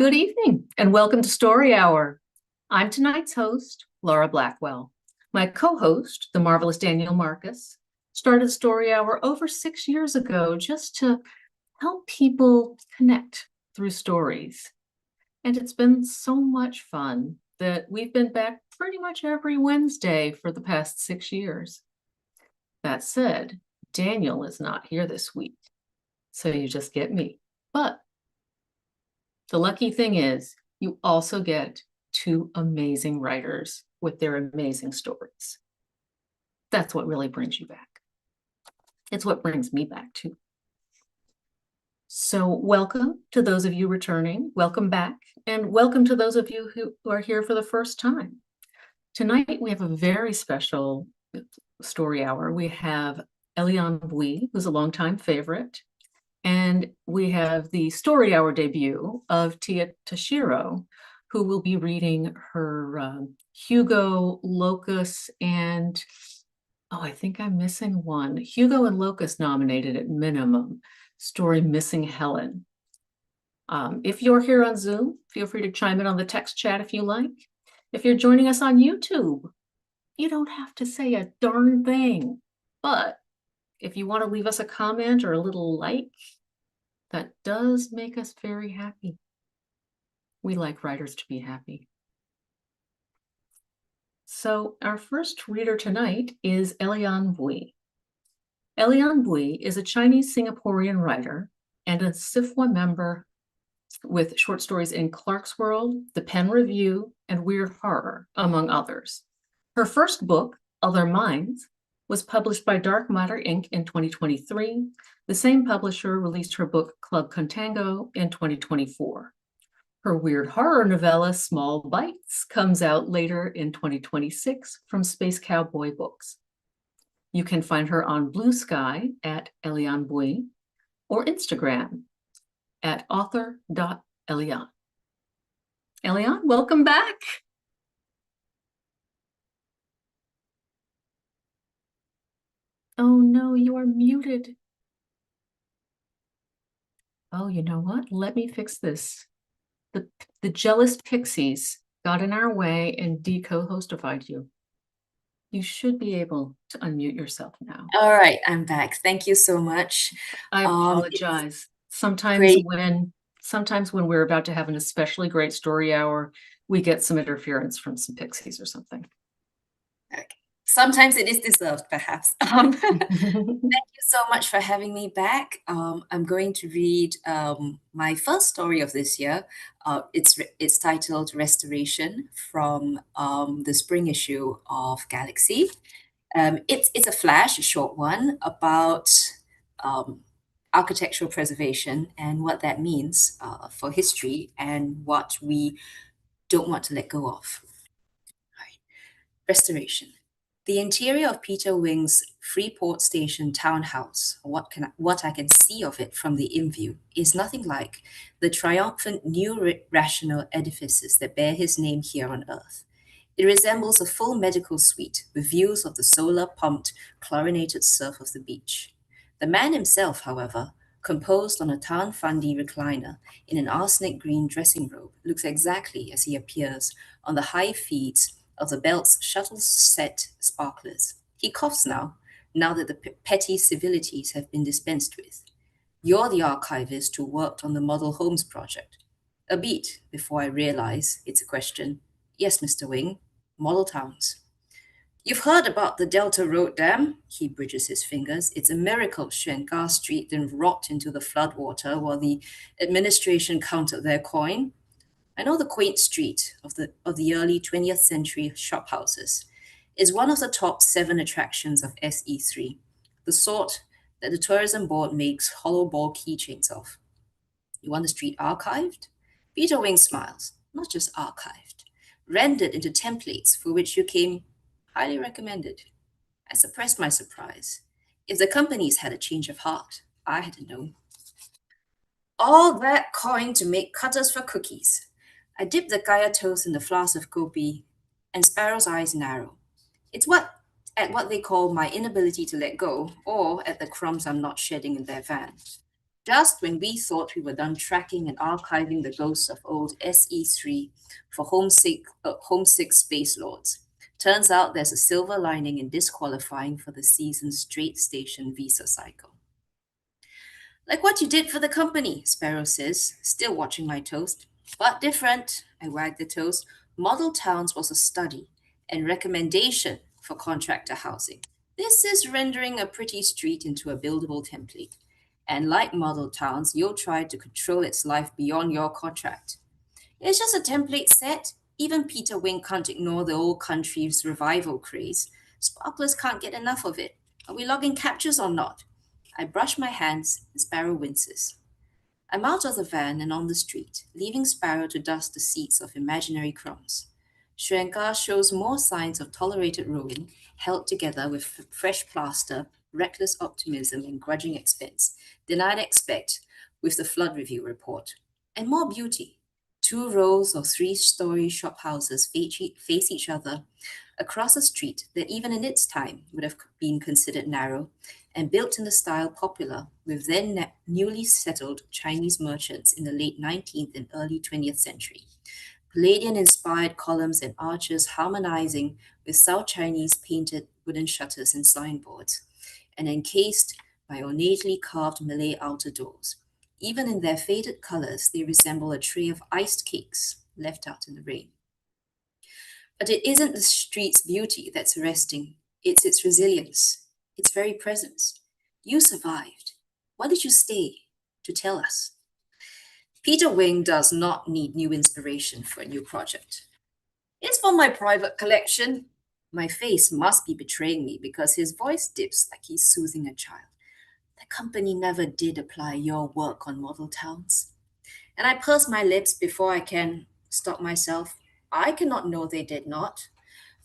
Good evening and welcome to Story Hour. I'm tonight's host, Laura Blackwell. My co-host, the marvelous Daniel Marcus, started Story Hour over 6 years ago just to help people connect through stories. And it's been so much fun that we've been back pretty much every Wednesday for the past 6 years. That said, Daniel is not here this week, so you just get me. But the lucky thing is, you also get two amazing writers with their amazing stories. That's what really brings you back. It's what brings me back too. So welcome to those of you returning, welcome back, and welcome to those of you who are here for the first time. Tonight we have a very special story hour. We have Eliane Boey, who's a longtime favorite, and we have the story hour debut of Tashiro, who will be reading her Hugo, Locus, and I think I'm missing one. Hugo and Locus nominated at minimum story Missing Helen. If you're here on Zoom, feel free to chime in on the text chat if you like. If you're joining us on YouTube, you don't have to say a darn thing, but if you want to leave us a comment or a little like, that does make us very happy. We like writers to be happy. So our first reader tonight is Eliane Boey. Eliane Boey is a Chinese Singaporean writer and a SIFWA member with short stories in Clarkesworld, The Pen Review, and Weird Horror, among others. Her first book, Other Minds, was published by Dark Matter Inc. in 2023. The same publisher released her book Club Contango in 2024. Her weird horror novella, Small Bites, comes out later in 2026 from Space Cowboy Books. You can find her on Blue Sky at Eliane Boey or Instagram at author.eliane. Eliane, welcome back. Oh no, you are muted. Oh, you know what? Let me fix this. The jealous pixies got in our way and de-co-hostified you. You should be able to unmute yourself now. All right, I'm back. Thank you so much. I apologize. Sometimes when we're about to have an especially great story hour, we get some interference from some pixies or something. Okay. Sometimes it is deserved, perhaps. Thank you so much for having me back. I'm going to read my first story of this year. It's titled Restoration from the spring issue of Galaxy. It's a flash, a short one, about architectural preservation and what that means for history and what we don't want to let go of. All right. Restoration. The interior of Peter Wing's Freeport Station townhouse, what I can see of it from the in-view, is nothing like the triumphant new rational edifices that bear his name here on Earth. It resembles a full medical suite with views of the solar-pumped, chlorinated surf of the beach. The man himself, however, composed on a Tan Fundy recliner in an arsenic green dressing robe, looks exactly as he appears on the high feeds of the belt's shuttle-set sparklers. He coughs now that the petty civilities have been dispensed with. You're the archivist who worked on the Model Homes project. A beat before I realize it's a question. Yes, Mr. Wing, model towns. You've heard about the Delta Road Dam? He bridges his fingers. It's a miracle Shengar Street didn't rot into the floodwater while the administration counted their coin. I know the quaint street of the early 20th century shophouses is one of the top 7 attractions of SE3, the sort that the tourism board makes hollow ball keychains of. You want the street archived? Peter Wing smiles. Not just archived, rendered into templates for which you came highly recommended. I suppressed my surprise. If the companies had a change of heart, I hadn't known. All that coin to make cutters for cookies. I dip the kaya toast in the flask of kopi, and Sparrow's eyes narrow. It's what they call my inability to let go, or at the crumbs I'm not shedding in their van. Just when we thought we were done tracking and archiving the ghosts of old SE3 for homesick space lords. Turns out there's a silver lining in disqualifying for the season's straight station visa cycle. Like what you did for the company, Sparrow says, still watching my toast. But different, I wagged the toast. Model Towns was a study and recommendation for contractor housing. This is rendering a pretty street into a buildable template. And like Model Towns, you'll try to control its life beyond your contract. It's just a template set. Even Peter Wing can't ignore the old country's revival craze. Sparklers can't get enough of it. Are we logging captures or not? I brush my hands, and Sparrow winces. I'm out of the van and on the street, leaving Sparrow to dust the seeds of imaginary crumbs. Shrenka shows more signs of tolerated rowing, held together with fresh plaster, reckless optimism, and grudging expense, than I'd expect with the flood review report. And more beauty. Two rows of three-story shophouses face each other across a street that even in its time would have been considered narrow and built in the style popular with then newly settled Chinese merchants in the late 19th and early 20th century. Palladian-inspired columns and arches harmonizing with South Chinese painted wooden shutters and signboards, and encased by ornately carved Malay outer doors. Even in their faded colors, they resemble a tray of iced cakes left out in the rain. But it isn't the street's beauty that's arresting, it's its resilience, its very presence. You survived. Why did you stay? To tell us. Peter Wing does not need new inspiration for a new project. It's for my private collection. My face must be betraying me because his voice dips like he's soothing a child. The company never did apply your work on model towns. And I purse my lips before I can stop myself. I cannot know they did not.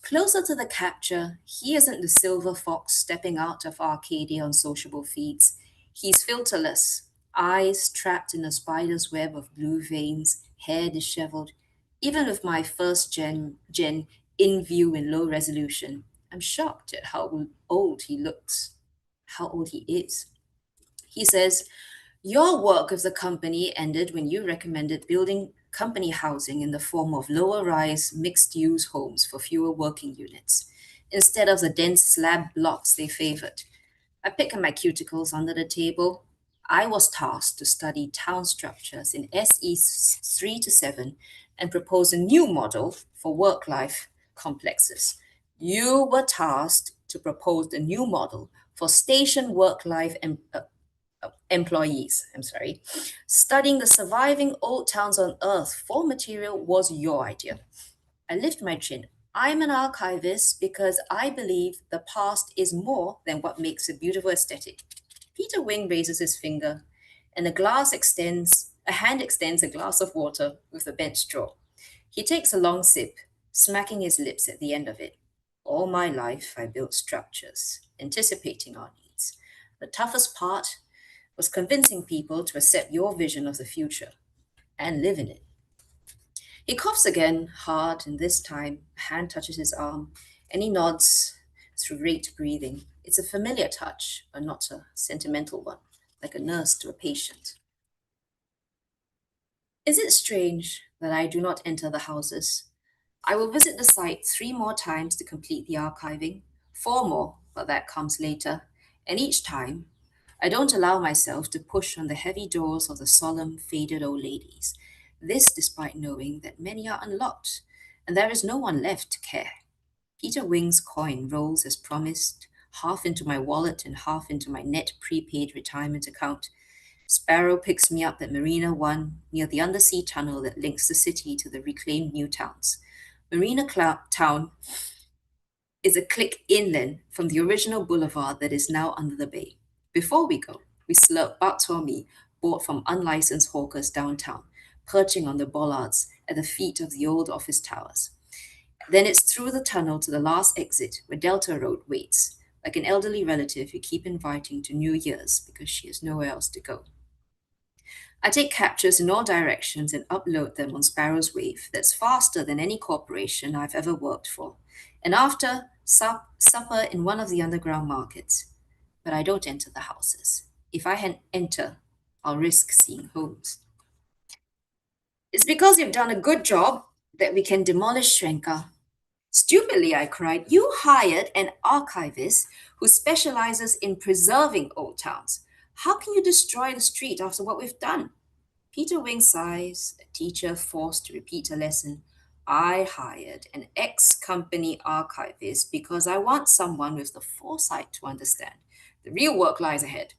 Closer to the capture, he isn't the silver fox stepping out of Arcadia on sociable feeds. He's filterless, eyes trapped in a spider's web of blue veins, hair disheveled. Even with my first gen in view in low resolution, I'm shocked at how old he looks, how old he is. He says, your work of the company ended when you recommended building company housing in the form of lower rise, mixed use homes for fewer working units, instead of the dense slab blocks they favored. I pick up my cuticles under the table. I was tasked to study town structures in SE 3 to 7 and propose a new model for work life complexes. You were tasked to propose the new model for station work life employees. I'm sorry. Studying the surviving old towns on Earth for material was your idea. I lift my chin. I'm an archivist because I believe the past is more than what makes a beautiful aesthetic. Peter Wing raises his finger, and a hand extends a glass of water with a bent straw. He takes a long sip, smacking his lips at the end of it. All my life, I built structures, anticipating our needs. The toughest part was convincing people to accept your vision of the future and live in it. He coughs again, hard, and this time a hand touches his arm, and he nods through rate breathing. It's a familiar touch, but not a sentimental one, like a nurse to a patient. Is it strange that I do not enter the houses? I will visit the site 3 more times to complete the archiving, 4 more, but that comes later, and each time I don't allow myself to push on the heavy doors of the solemn, faded old ladies. This despite knowing that many are unlocked, and there is no one left to care. Peter Wing's coin rolls as promised, half into my wallet and half into my net prepaid retirement account. Sparrow picks me up at Marina One near the undersea tunnel that links the city to the reclaimed new towns. Town is a click inland from the original boulevard that is now under the bay. Before we go, we slurp bak chor mee bought from unlicensed hawkers downtown, perching on the bollards at the feet of the old office towers. Then it's through the tunnel to the last exit where Delta Road waits, like an elderly relative you keep inviting to New Year's because she has nowhere else to go. I take captures in all directions and upload them on Sparrow's Wave that's faster than any corporation I've ever worked for. And after, supper in one of the underground markets. But I don't enter the houses. If I enter, I'll risk seeing homes. It's because you've done a good job that we can demolish Shrenka. Stupidly, I cried, you hired an archivist who specializes in preserving old towns. How can you destroy the street after what we've done? Peter Wing sighs, a teacher forced to repeat a lesson. I hired an ex company archivist because I want someone with the foresight to understand. The real work lies ahead.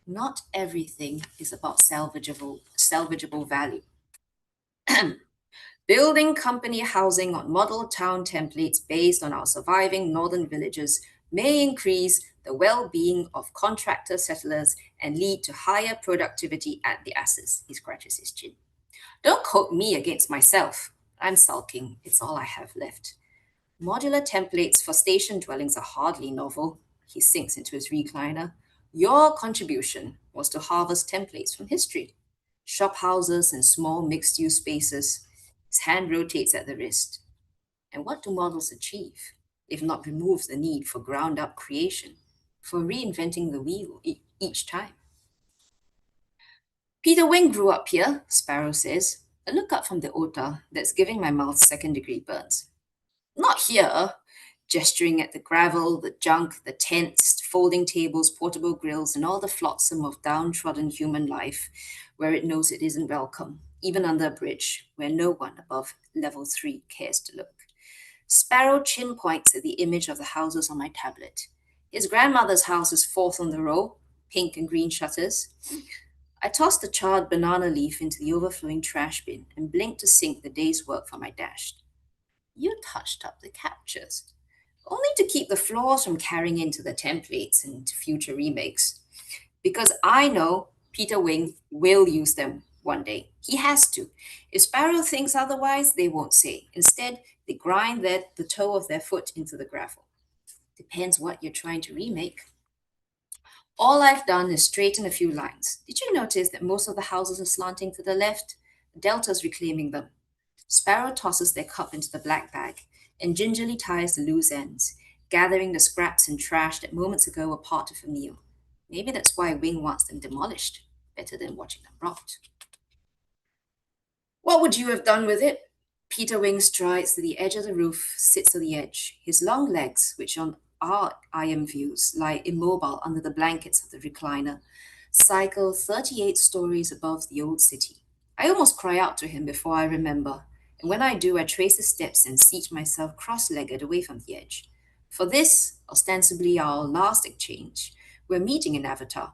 Not everything is about salvageable value. Building company housing on model town templates based on our surviving northern villages may increase the well being of contractor settlers and lead to higher productivity at the asses. He scratches his chin. Don't quote me against myself. I'm sulking. It's all I have left. Modular templates for station dwellings are hardly novel. He sinks into his recliner. Your contribution was to harvest templates from history. Shop houses and small mixed use spaces. His hand rotates at the wrist. And what do models achieve, if not remove the need for ground up creation, for reinventing the wheel each time? Peter Wing grew up here, Sparrow says, a look up from the ota that's giving my mouth second-degree burns. Not here, gesturing at the gravel, the junk, the tents, folding tables, portable grills, and all the flotsam of downtrodden human life, where it knows it isn't welcome, even under a bridge, where no one above level 3 cares to look. Sparrow chin points at the image of the houses on my tablet. His grandmother's house is fourth on the row, pink and green shutters. I tossed the charred banana leaf into the overflowing trash bin and blinked to sink the day's work from my dash. You touched up the captures, only to keep the flaws from carrying into the templates and future remakes. Because I know Peter Wing will use them one day. He has to. If Sparrow thinks otherwise, they won't say. Instead, they grind the toe of their foot into the gravel. Depends what you're trying to remake. All I've done is straighten a few lines. Did you notice that most of the houses are slanting to the left? Delta's reclaiming them. Sparrow tosses their cup into the black bag and gingerly ties the loose ends, gathering the scraps and trash that moments ago were part of a meal. Maybe that's why Wing wants them demolished, better than watching them rot. What would you have done with it? Peter Wing strides to the edge of the roof, sits on the edge. His long legs, which on our IM views lie immobile under the blankets of the recliner, cycle 38 stories above the old city. I almost cry out to him before I remember, and when I do, I trace the steps and seat myself cross-legged away from the edge. For this, ostensibly our last exchange, we're meeting in Avatar,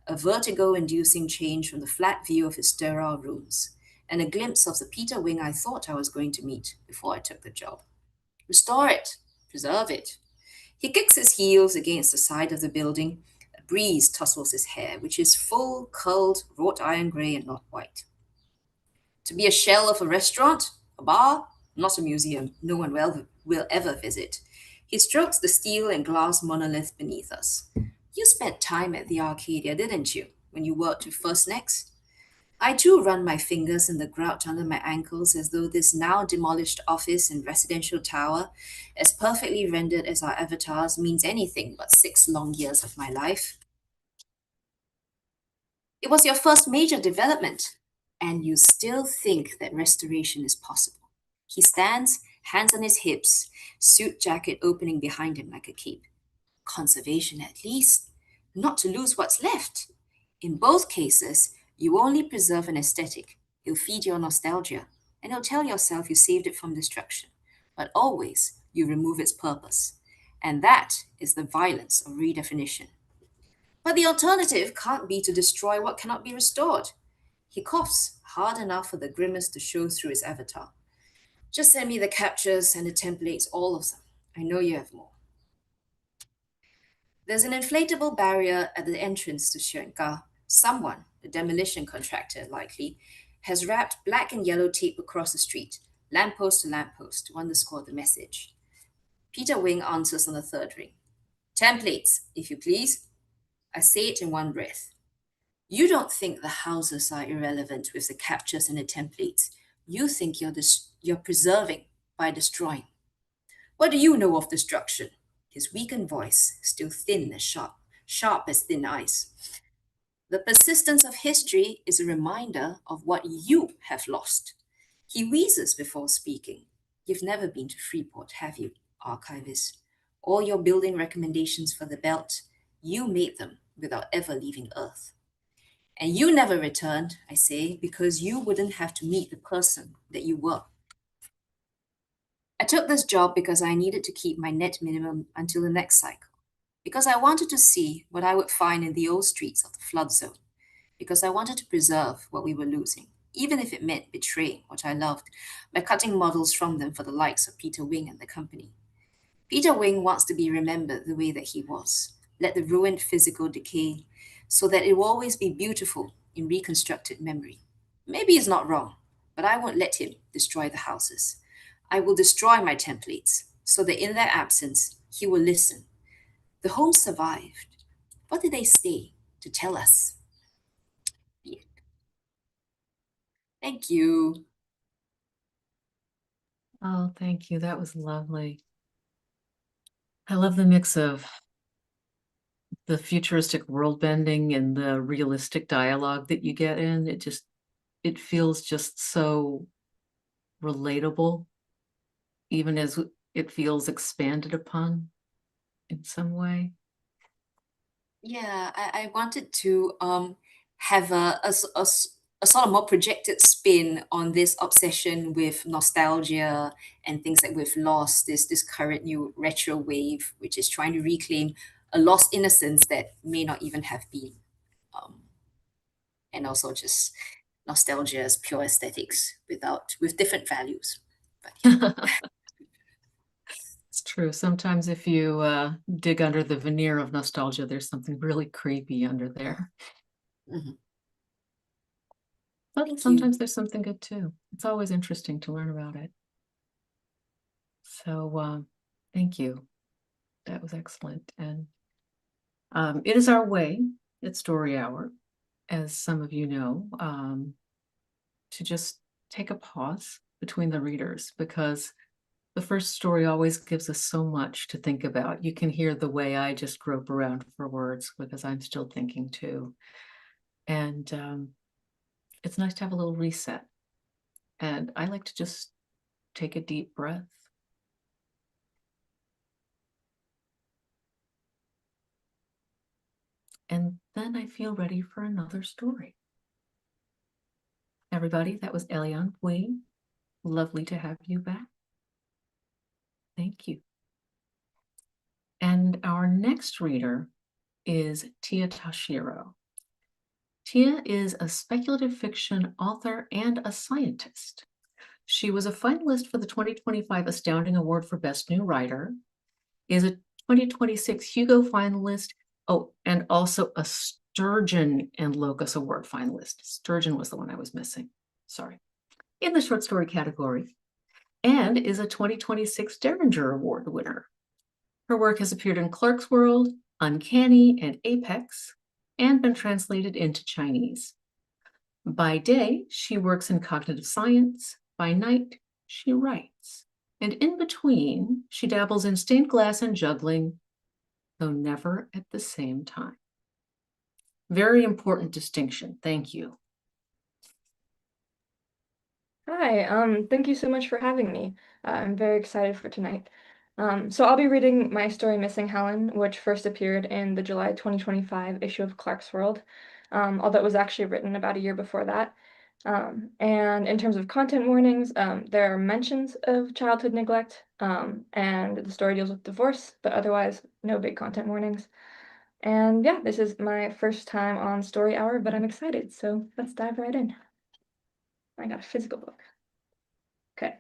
a vertigo-inducing change from the flat view of his sterile rooms, and a glimpse of the Peter Wing I thought I was going to meet before I took the job. Restore it, preserve it. He kicks his heels against the side of the building. A breeze tussles his hair, which is full, curled, wrought iron grey and not white. To be a shell of a restaurant, a bar, not a museum no one will ever visit. He strokes the steel and glass monolith beneath us. You spent time at the Arcadia, didn't you, when you worked with First Next? I too run my fingers in the grout under my ankles as though this now demolished office and residential tower, as perfectly rendered as our avatars, means anything but 6 long years of my life. It was your first major development, and you still think that restoration is possible. He stands, hands on his hips, suit jacket opening behind him like a cape. Conservation at least, not to lose what's left. In both cases, you only preserve an aesthetic. He'll feed your nostalgia, and he'll tell yourself you saved it from destruction. But always, you remove its purpose. And that is the violence of redefinition. But the alternative can't be to destroy what cannot be restored. He coughs hard enough for the grimace to show through his avatar. Just send me the captures and the templates, all of them. I know you have more. There's an inflatable barrier at the entrance to Shenka. Someone, the demolition contractor likely, has wrapped black and yellow tape across the street, lamppost to lamppost, to underscore the message. Peter Wing answers on the third ring. Templates, if you please. I say it in one breath. You don't think the houses are irrelevant with the captures and the templates. You think you're preserving by destroying. What do you know of destruction? His weakened voice, still thin as sharp as thin ice. The persistence of history is a reminder of what you have lost. He wheezes before speaking. You've never been to Freeport, have you, archivist? All your building recommendations for the belt, you made them without ever leaving Earth. And you never returned, I say, because you wouldn't have to meet the person that you were. I took this job because I needed to keep my net minimum until the next cycle, because I wanted to see what I would find in the old streets of the flood zone, because I wanted to preserve what we were losing, even if it meant betraying what I loved by cutting models from them for the likes of Peter Wing and the company. Peter Wing wants to be remembered the way that he was. Let the ruined physical decay so that it will always be beautiful in reconstructed memory. Maybe he's not wrong, but I won't let him destroy the houses. I will destroy my templates so that in their absence, he will listen. The home survived. What did they stay to tell us? Yeah. Thank you. Oh, thank you. That was lovely. I love the mix of the futuristic world bending and the realistic dialogue that you get in. It feels just so relatable, even as it feels expanded upon in some way. Yeah, I wanted to have a sort of more projected spin on this obsession with nostalgia and things that we've lost, this current new retro wave, which is trying to reclaim a lost innocence that may not even have been. Um, and also just nostalgia as pure aesthetics with different values. But yeah. It's true. Sometimes if you dig under the veneer of nostalgia, there's something really creepy under there. Mhm. But Thank you. sometimes there's something good too. It's always interesting to learn about it. So thank you. That was excellent. And it is our way at Story Hour, as some of you know, to just take a pause between the readers, because the first story always gives us so much to think about. You can hear the way I just grope around for words because I'm still thinking too. And it's nice to have a little reset. And I like to just take a deep breath. And then I feel ready for another story. Everybody, that was Eliane Boey. Lovely to have you back. Thank you. And our next reader is Tia Tashiro. Tia is a speculative fiction author and a scientist. She was a finalist for the 2025 Astounding Award for Best New Writer, is a 2026 Hugo finalist, oh, and also a Sturgeon and Locus Award finalist. Sturgeon was the one I was missing, sorry, in the short story category, and is a 2026 Derringer Award winner. Her work has appeared in Clarkesworld, Uncanny, and Apex, and been translated into Chinese. By day, she works in cognitive science. By night, she writes. And in between, she dabbles in stained glass and juggling, though never at the same time. Very important distinction. Thank you. Hi, thank you so much for having me. I'm very excited for tonight. So I'll be reading my story Missing Helen, which first appeared in the July 2025 issue of Clarkesworld, although it was actually written about a year before that. And in terms of content warnings, there are mentions of childhood neglect, and the story deals with divorce, but otherwise no big content warnings. And yeah, this is my first time on Story Hour, but I'm excited, so let's dive right in. I got a physical book. Okay.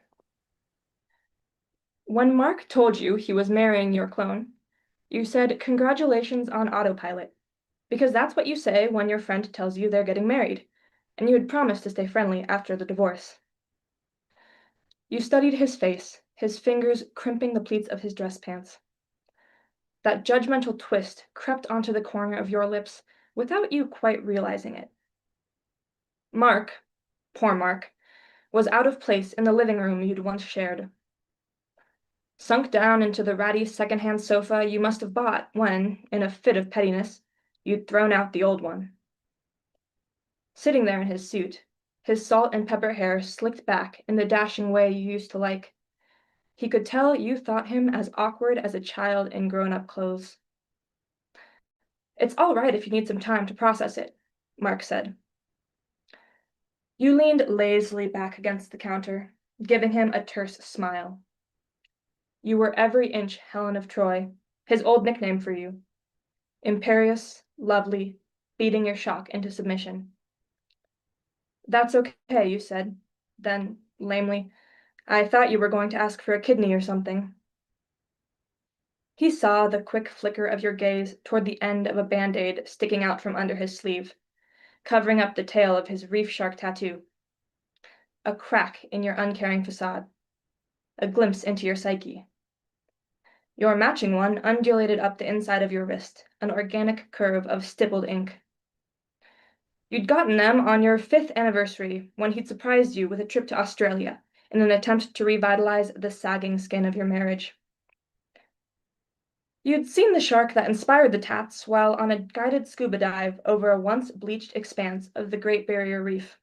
When Mark told you he was marrying your clone, you said, "Congratulations on autopilot," because that's what you say when your friend tells you they're getting married, and you had promised to stay friendly after the divorce. You studied his face, his fingers crimping the pleats of his dress pants. That judgmental twist crept onto the corner of your lips without you quite realizing it. Mark, poor Mark, was out of place in the living room you'd once shared. Sunk down into the ratty second-hand sofa you must have bought when, in a fit of pettiness, you'd thrown out the old one. sitting there in his suit, his salt and pepper hair slicked back in the dashing way you used to like. He could tell you thought him as awkward as a child in grown-up clothes. "It's all right if you need some time to process it," Mark said. You leaned lazily back against the counter, giving him a terse smile. You were every inch Helen of Troy, his old nickname for you. Imperious, lovely, beating your shock into submission. "That's okay," you said. Then, lamely, "I thought you were going to ask for a kidney or something." He saw the quick flicker of your gaze toward the end of a Band-Aid sticking out from under his sleeve, covering up the tail of his reef shark tattoo. A crack in your uncaring facade. A glimpse into your psyche. Your matching one undulated up the inside of your wrist, an organic curve of stippled ink. You'd gotten them on your 5th anniversary when he'd surprised you with a trip to Australia in an attempt to revitalize the sagging skin of your marriage. You'd seen the shark that inspired the tats while on a guided scuba dive over a once bleached expanse of the Great Barrier Reef.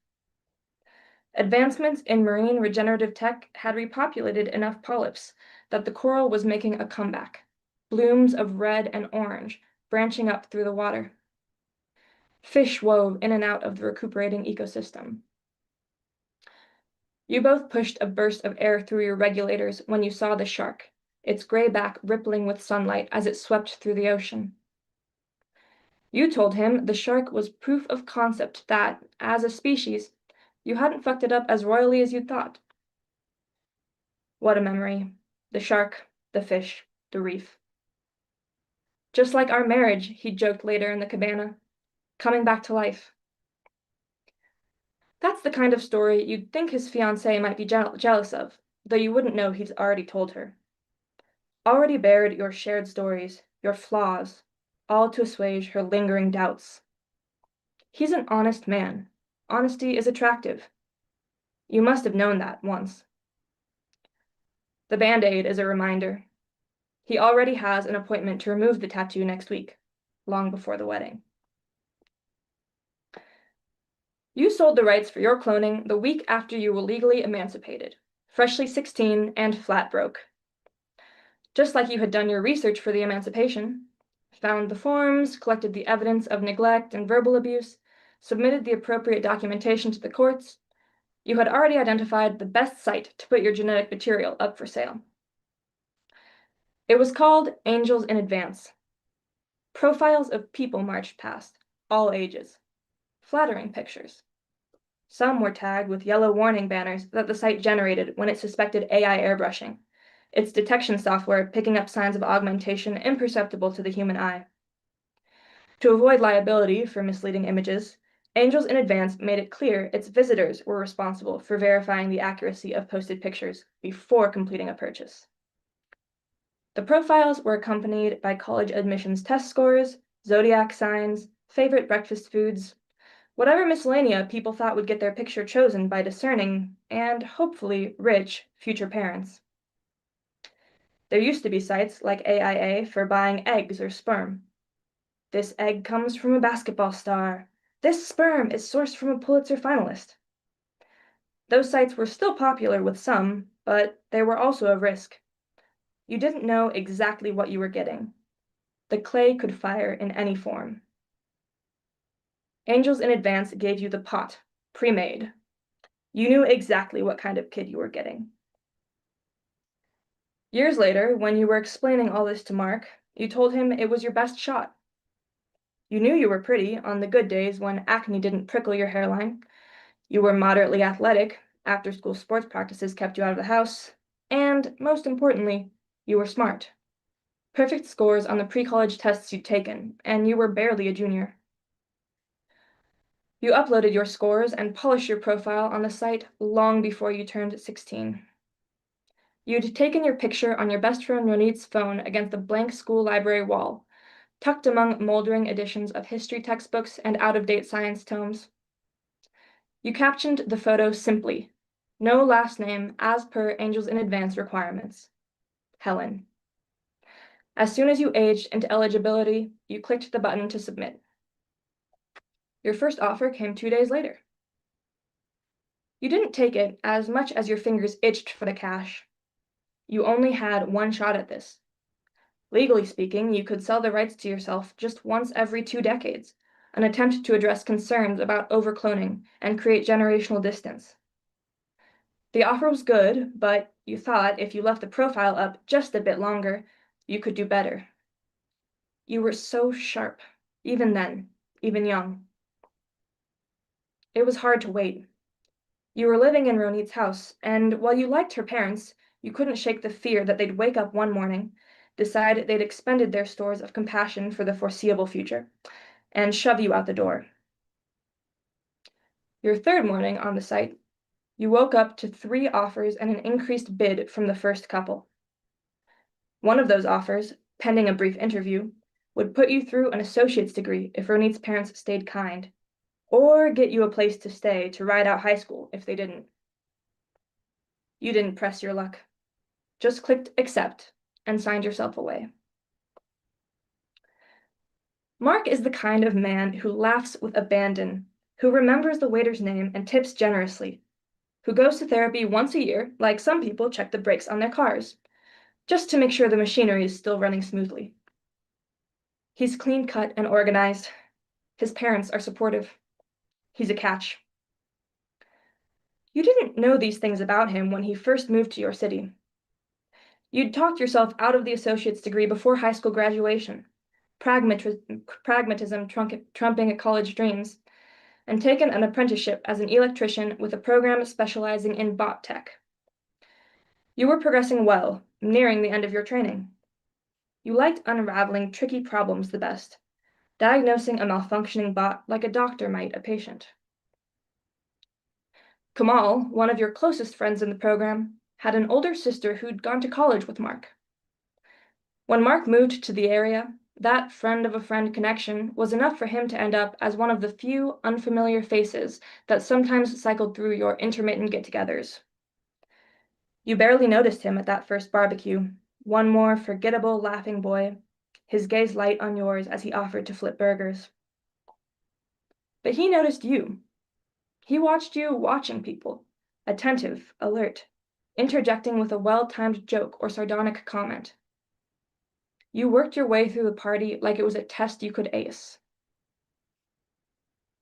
Advancements in marine regenerative tech had repopulated enough polyps that the coral was making a comeback, blooms of red and orange branching up through the water. Fish wove in and out of the recuperating ecosystem. You both pushed a burst of air through your regulators when you saw the shark, its gray back rippling with sunlight as it swept through the ocean. You told him the shark was proof of concept that, as a species, you hadn't fucked it up as royally as you'd thought. What a memory. The shark, the fish, the reef. Just like our marriage, he joked later in the cabana, coming back to life. That's the kind of story you'd think his fiancée might be jealous of, though you wouldn't know he's already told her. Already bared your shared stories, your flaws, all to assuage her lingering doubts. He's an honest man. Honesty is attractive. You must have known that once. The Band-Aid is a reminder. He already has an appointment to remove the tattoo next week, long before the wedding. You sold the rights for your cloning the week after you were legally emancipated, freshly 16 and flat broke. Just like you had done your research for the emancipation, found the forms, collected the evidence of neglect and verbal abuse, submitted the appropriate documentation to the courts, you had already identified the best site to put your genetic material up for sale. It was called Angels in Advance. Profiles of people marched past, all ages. Flattering pictures. Some were tagged with yellow warning banners that the site generated when it suspected AI airbrushing, its detection software picking up signs of augmentation imperceptible to the human eye. To avoid liability for misleading images, Angels in Advance made it clear its visitors were responsible for verifying the accuracy of posted pictures before completing a purchase. The profiles were accompanied by college admissions test scores, zodiac signs, favorite breakfast foods, whatever miscellanea people thought would get their picture chosen by discerning, and hopefully rich, future parents. There used to be sites like AIA for buying eggs or sperm. This egg comes from a basketball star. This sperm is sourced from a Pulitzer finalist. Those sites were still popular with some, but they were also a risk. You didn't know exactly what you were getting. The clay could fire in any form. Angels in Advance gave you the pot, pre-made. You knew exactly what kind of kid you were getting. Years later, when you were explaining all this to Mark, you told him it was your best shot. You knew you were pretty on the good days when acne didn't prickle your hairline. You were moderately athletic, after-school sports practices kept you out of the house, and, most importantly, you were smart. Perfect scores on the pre-college tests you'd taken, and you were barely a junior. You uploaded your scores and polished your profile on the site long before you turned 16. You'd taken your picture on your best friend Ronit's phone against the blank school library wall, tucked among moldering editions of history textbooks and out-of-date science tomes. You captioned the photo simply, no last name as per Angels in Advance requirements. Helen. As soon as you aged into eligibility, you clicked the button to submit. Your first offer came 2 days later. You didn't take it as much as your fingers itched for the cash. You only had one shot at this. Legally speaking, you could sell the rights to yourself just once every 2 decades, an attempt to address concerns about overcloning and create generational distance. The offer was good, but you thought if you left the profile up just a bit longer, you could do better. You were so sharp, even then, even young. It was hard to wait. You were living in Ronit's house, and while you liked her parents, you couldn't shake the fear that they'd wake up one morning, decide they'd expended their stores of compassion for the foreseeable future, and shove you out the door. Your third morning on the site, you woke up to 3 offers and an increased bid from the first couple. One of those offers, pending a brief interview, would put you through an associate's degree if Ronit's parents stayed kind, or get you a place to stay to ride out high school if they didn't. You didn't press your luck. Just clicked accept and signed yourself away. Mark is the kind of man who laughs with abandon, who remembers the waiter's name and tips generously, who goes to therapy once a year, like some people check the brakes on their cars, just to make sure the machinery is still running smoothly. He's clean-cut and organized. His parents are supportive. He's a catch. You didn't know these things about him when he first moved to your city. You'd talked yourself out of the associate's degree before high school graduation, pragmatism trumping college dreams, and taken an apprenticeship as an electrician with a program specializing in bot tech. You were progressing well, nearing the end of your training. You liked unraveling tricky problems the best, diagnosing a malfunctioning bot like a doctor might a patient. Kamal, one of your closest friends in the program, had an older sister who'd gone to college with Mark. When Mark moved to the area, that friend of a friend connection was enough for him to end up as one of the few unfamiliar faces that sometimes cycled through your intermittent get-togethers. You barely noticed him at that first barbecue, one more forgettable laughing boy, his gaze light on yours as he offered to flip burgers. But he noticed you. He watched you watching people, attentive, alert, interjecting with a well-timed joke or sardonic comment. You worked your way through the party like it was a test you could ace.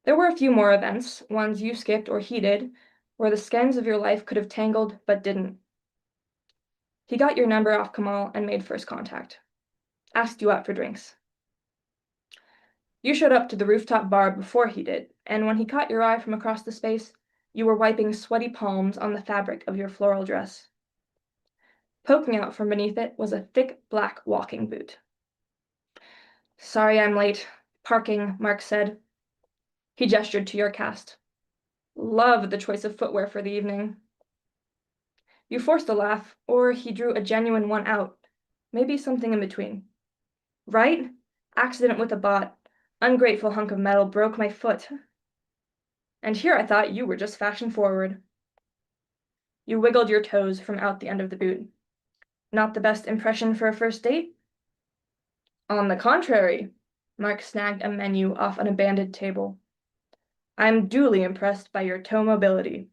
There were a few more events, ones you skipped or heeded, where the skeins of your life could have tangled but didn't. He got your number off Kamal and made first contact. Asked you out for drinks. You showed up to the rooftop bar before he did, and when he caught your eye from across the space, you were wiping sweaty palms on the fabric of your floral dress. Poking out from beneath it was a thick black walking boot. "Sorry I'm late. Parking," Mark said. He gestured to your cast. "Love the choice of footwear for the evening." You forced a laugh, or he drew a genuine one out, maybe something in between. "Right? Accident with a bot. Ungrateful hunk of metal broke my foot. And here I thought you were just fashion forward." You wiggled your toes from out the end of the boot. "Not the best impression for a first date?" "On the contrary," Mark snagged a menu off an abandoned table. "I'm duly impressed by your toe mobility."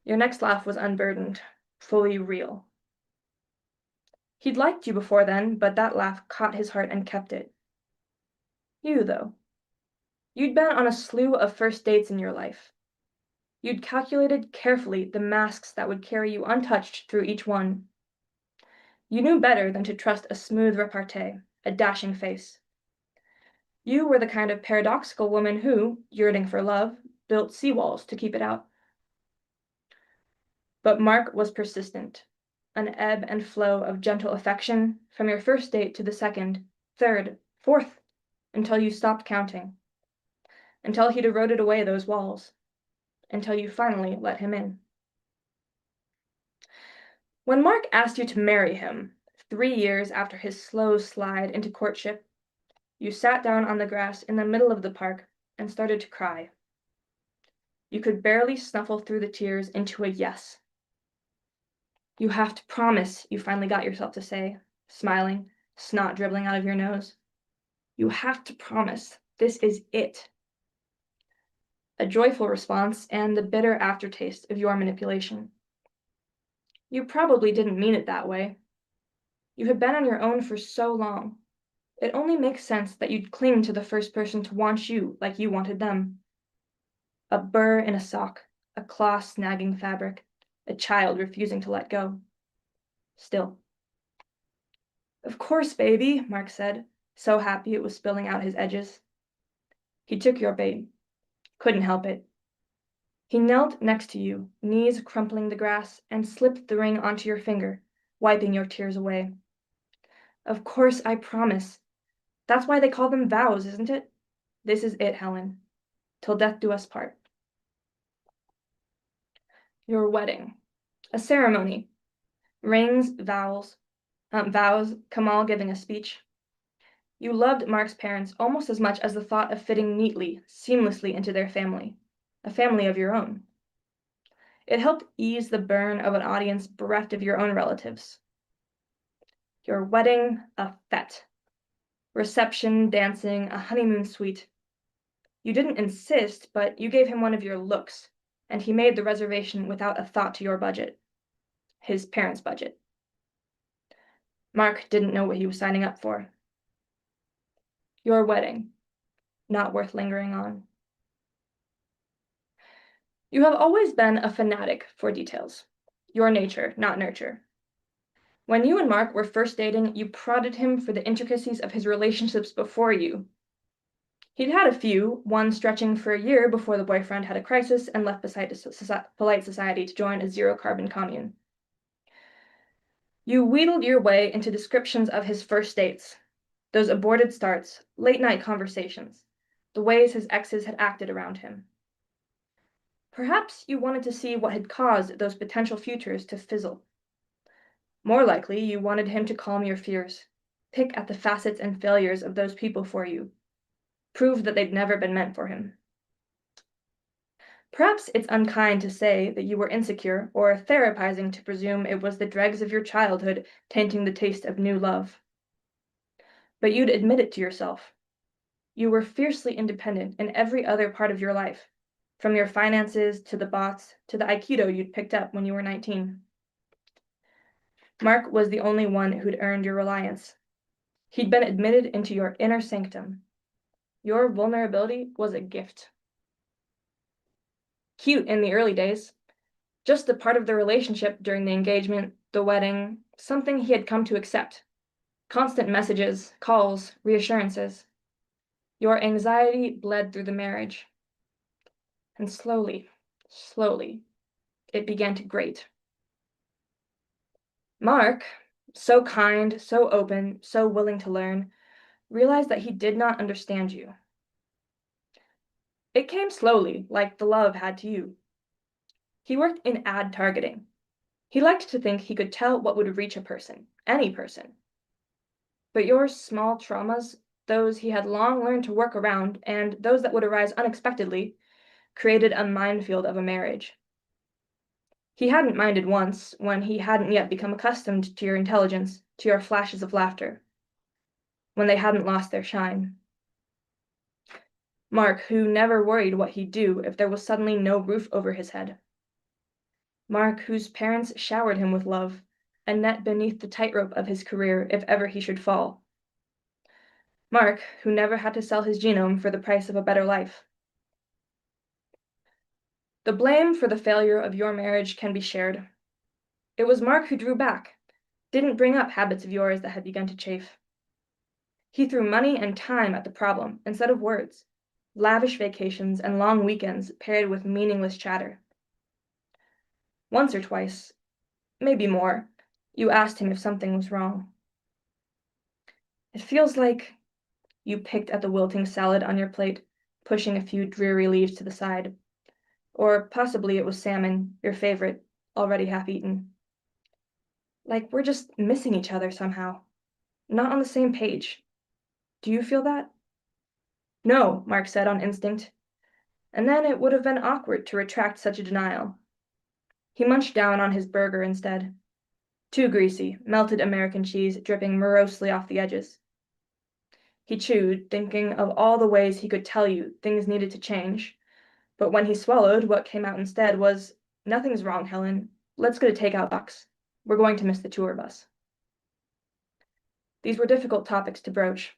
Your next laugh was unburdened, fully real. He'd liked you before then, but that laugh caught his heart and kept it. You, though. You'd been on a slew of first dates in your life. You'd calculated carefully the masks that would carry you untouched through each one. You knew better than to trust a smooth repartee, a dashing face. You were the kind of paradoxical woman who, yearning for love, built seawalls to keep it out. But Mark was persistent, an ebb and flow of gentle affection from your first date to the second, third, fourth, until you stopped counting, until he'd eroded away those walls, until you finally let him in. When Mark asked you to marry him, 3 years after his slow slide into courtship, you sat down on the grass in the middle of the park and started to cry. You could barely snuffle through the tears into a yes. "You have to promise," you finally got yourself to say, smiling, snot dribbling out of your nose. "You have to promise. This is it." a joyful response, and the bitter aftertaste of your manipulation. You probably didn't mean it that way. You had been on your own for so long. It only makes sense that you'd cling to the first person to want you like you wanted them. A burr in a sock, a claw snagging fabric, a child refusing to let go. Still. Of course, baby, Mark said, so happy it was spilling out his edges. He took your bait. Couldn't help it. He knelt next to you, knees crumpling the grass, and slipped the ring onto your finger, wiping your tears away. Of course, I promise. That's why they call them vows, isn't it? This is it, Helen. Till death do us part. Your wedding. A ceremony. Rings, vows, Kamal giving a speech. You loved Mark's parents almost as much as the thought of fitting neatly, seamlessly into their family, a family of your own. It helped ease the burn of an audience bereft of your own relatives. Your wedding, a fete. Reception, dancing, a honeymoon suite. You didn't insist, but you gave him one of your looks, and he made the reservation without a thought to your budget. His parents' budget. Mark didn't know what he was signing up for. Your wedding, not worth lingering on. You have always been a fanatic for details. Your nature, not nurture. When you and Mark were first dating, you prodded him for the intricacies of his relationships before you. He'd had a few, one stretching for a year before the boyfriend had a crisis and left polite society to join a zero-carbon commune. You wheedled your way into descriptions of his first dates, those aborted starts, late-night conversations, the ways his exes had acted around him. Perhaps you wanted to see what had caused those potential futures to fizzle. More likely, you wanted him to calm your fears, pick at the facets and failures of those people for you, prove that they'd never been meant for him. Perhaps it's unkind to say that you were insecure or therapizing to presume it was the dregs of your childhood tainting the taste of new love. But you'd admit it to yourself. You were fiercely independent in every other part of your life, from your finances to the bots to the Aikido you'd picked up when you were 19. Mark was the only one who'd earned your reliance. He'd been admitted into your inner sanctum. Your vulnerability was a gift. Cute in the early days, just a part of the relationship during the engagement, the wedding, something he had come to accept. Constant messages, calls, reassurances. Your anxiety bled through the marriage. And slowly, it began to grate. Mark, so kind, so open, so willing to learn, realized that he did not understand you. It came slowly, like the love had to you. He worked in ad targeting. He liked to think he could tell what would reach a person, any person. But your small traumas, those he had long learned to work around, and those that would arise unexpectedly, created a minefield of a marriage. He hadn't minded once, when he hadn't yet become accustomed to your intelligence, to your flashes of laughter, when they hadn't lost their shine. Mark, who never worried what he'd do if there was suddenly no roof over his head. Mark, whose parents showered him with love, a net beneath the tightrope of his career if ever he should fall. Mark, who never had to sell his genome for the price of a better life. The blame for the failure of your marriage can be shared. It was Mark who drew back, didn't bring up habits of yours that had begun to chafe. He threw money and time at the problem instead of words, lavish vacations and long weekends paired with meaningless chatter. Once or twice, maybe more, you asked him if something was wrong. It feels like you picked at the wilting salad on your plate, pushing a few dreary leaves to the side. Or possibly it was salmon, your favorite, already half-eaten. Like we're just missing each other somehow, not on the same page. Do you feel that? No, Mark said on instinct. And then it would have been awkward to retract such a denial. He munched down on his burger instead. Too greasy, melted American cheese dripping morosely off the edges. He chewed, thinking of all the ways he could tell you things needed to change, But when he swallowed, what came out instead was, "Nothing's wrong, Helen. Let's get a takeout box. We're going to miss the tour bus." These were difficult topics to broach.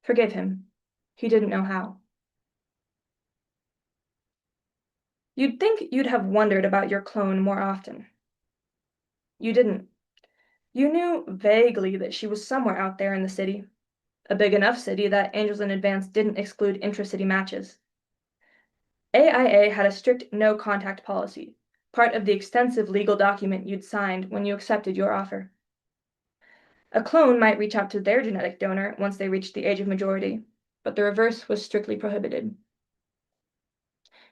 Forgive him. He didn't know how. You'd think you'd have wondered about your clone more often. You didn't. You knew vaguely that she was somewhere out there in the city, a big enough city that Angels in Advance didn't exclude intra-city matches. AIA had a strict no-contact policy, part of the extensive legal document you'd signed when you accepted your offer. A clone might reach out to their genetic donor once they reached the age of majority, but the reverse was strictly prohibited.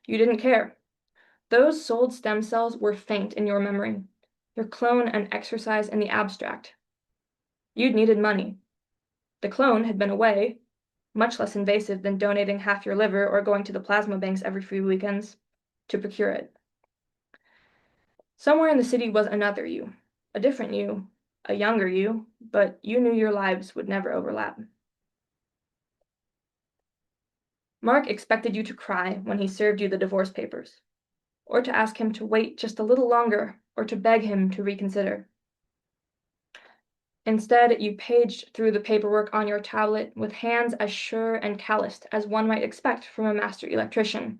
You didn't care. Those sold stem cells were faint in your memory, your clone an exercise in the abstract. You'd needed money. The clone had been away, much less invasive than donating half your liver or going to the plasma banks every few weekends, to procure it. Somewhere in the city was another you, a different you, a younger you, but you knew your lives would never overlap. Mark expected you to cry when he served you the divorce papers, or to ask him to wait just a little longer, or to beg him to reconsider. Instead, you paged through the paperwork on your tablet with hands as sure and calloused as one might expect from a master electrician.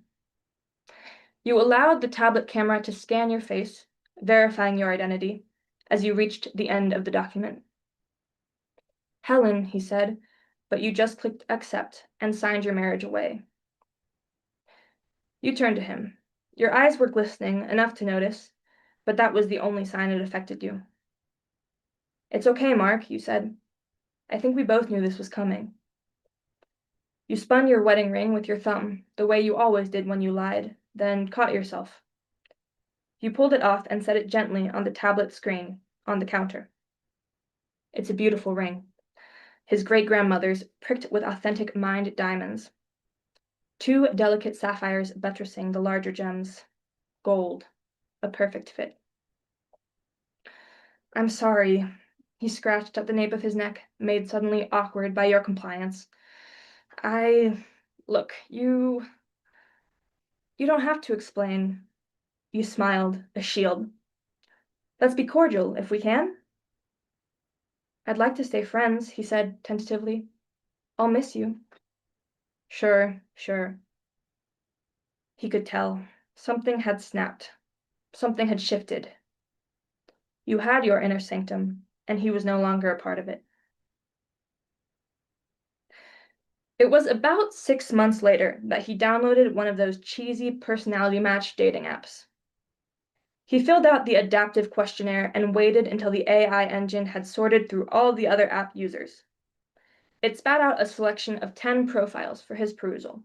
You allowed the tablet camera to scan your face, verifying your identity, as you reached the end of the document. "Helen," he said, but you just clicked accept and signed your marriage away. You turned to him. Your eyes were glistening enough to notice, but that was the only sign it affected you. "It's okay, Mark," you said. "I think we both knew this was coming." You spun your wedding ring with your thumb, the way you always did when you lied, then caught yourself. You pulled it off and set it gently on the tablet screen, on the counter. It's a beautiful ring. His great-grandmother's, pricked with authentic mined diamonds. 2 delicate sapphires buttressing the larger gems. Gold. A perfect fit. "I'm sorry." He scratched at the nape of his neck, made suddenly awkward by your compliance. Look, you don't have to explain." You smiled, a shield. "Let's be cordial, if we can." "I'd like to stay friends," he said tentatively. "I'll miss you." Sure. He could tell. Something had snapped. Something had shifted. You had your inner sanctum, and he was no longer a part of it. It was about 6 months later that he downloaded one of those cheesy personality match dating apps. He filled out the adaptive questionnaire and waited until the AI engine had sorted through all the other app users. It spat out a selection of 10 profiles for his perusal.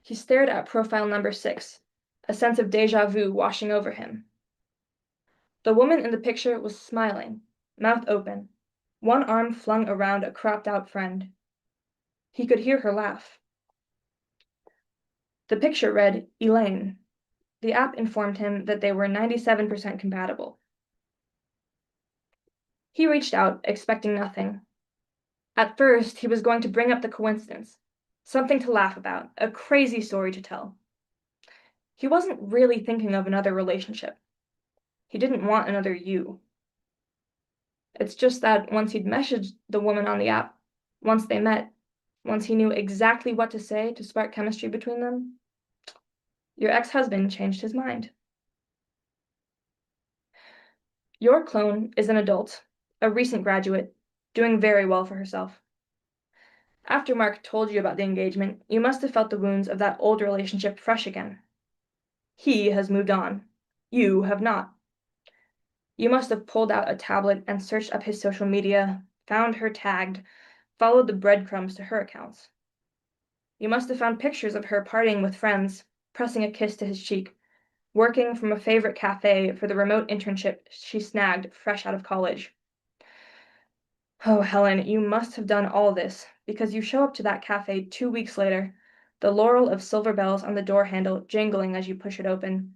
He stared at profile number 6, a sense of déjà vu washing over him. The woman in the picture was smiling, mouth open, one arm flung around a cropped-out friend. He could hear her laugh. The picture read, Eliane. The app informed him that they were 97% compatible. He reached out, expecting nothing. At first, he was going to bring up the coincidence, something to laugh about, a crazy story to tell. He wasn't really thinking of another relationship. He didn't want another you. It's just that once he'd messaged the woman on the app, once they met, once he knew exactly what to say to spark chemistry between them, your ex-husband changed his mind. Your clone is an adult, a recent graduate, doing very well for herself. After Mark told you about the engagement, you must have felt the wounds of that old relationship fresh again. He has moved on. You have not. You must have pulled out a tablet and searched up his social media, found her tagged, followed the breadcrumbs to her accounts. You must have found pictures of her partying with friends, pressing a kiss to his cheek, working from a favorite cafe for the remote internship she snagged fresh out of college. Oh, Helen, you must have done all this, because you show up to that cafe 2 weeks later, the laurel of silver bells on the door handle jingling as you push it open,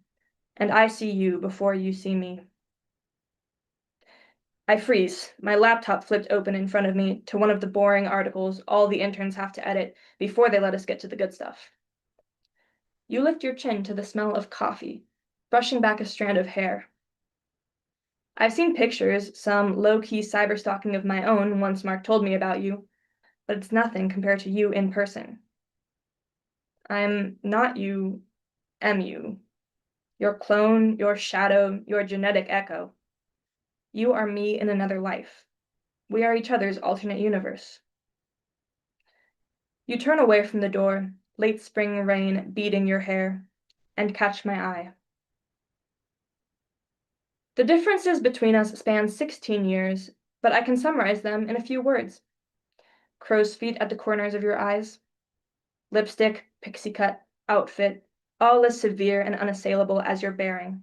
and I see you before you see me. I freeze. My laptop flipped open in front of me to one of the boring articles all the interns have to edit before they let us get to the good stuff. You lift your chin to the smell of coffee, brushing back a strand of hair. I've seen pictures, some low-key cyberstalking of my own once Mark told me about you, but it's nothing compared to you in person. I'm not you, am you. Your clone, your shadow, your genetic echo. You are me in another life. We are each other's alternate universe. You turn away from the door, late spring rain beading your hair, and catch my eye. The differences between us span 16 years, but I can summarize them in a few words. Crow's feet at the corners of your eyes, lipstick, pixie cut, outfit, all as severe and unassailable as your bearing.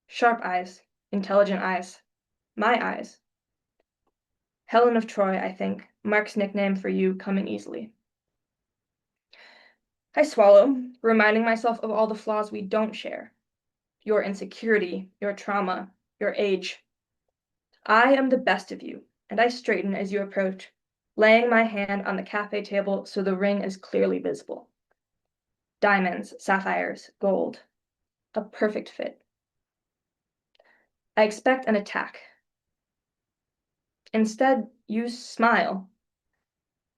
Sharp eyes, intelligent eyes, my eyes. Helen of Troy, I think, Mark's nickname for you coming easily. I swallow, reminding myself of all the flaws we don't share. Your insecurity, your trauma, your age. I am the best of you, and I straighten as you approach, laying my hand on the cafe table so the ring is clearly visible. Diamonds, sapphires, gold. A perfect fit. I expect an attack. Instead, you smile.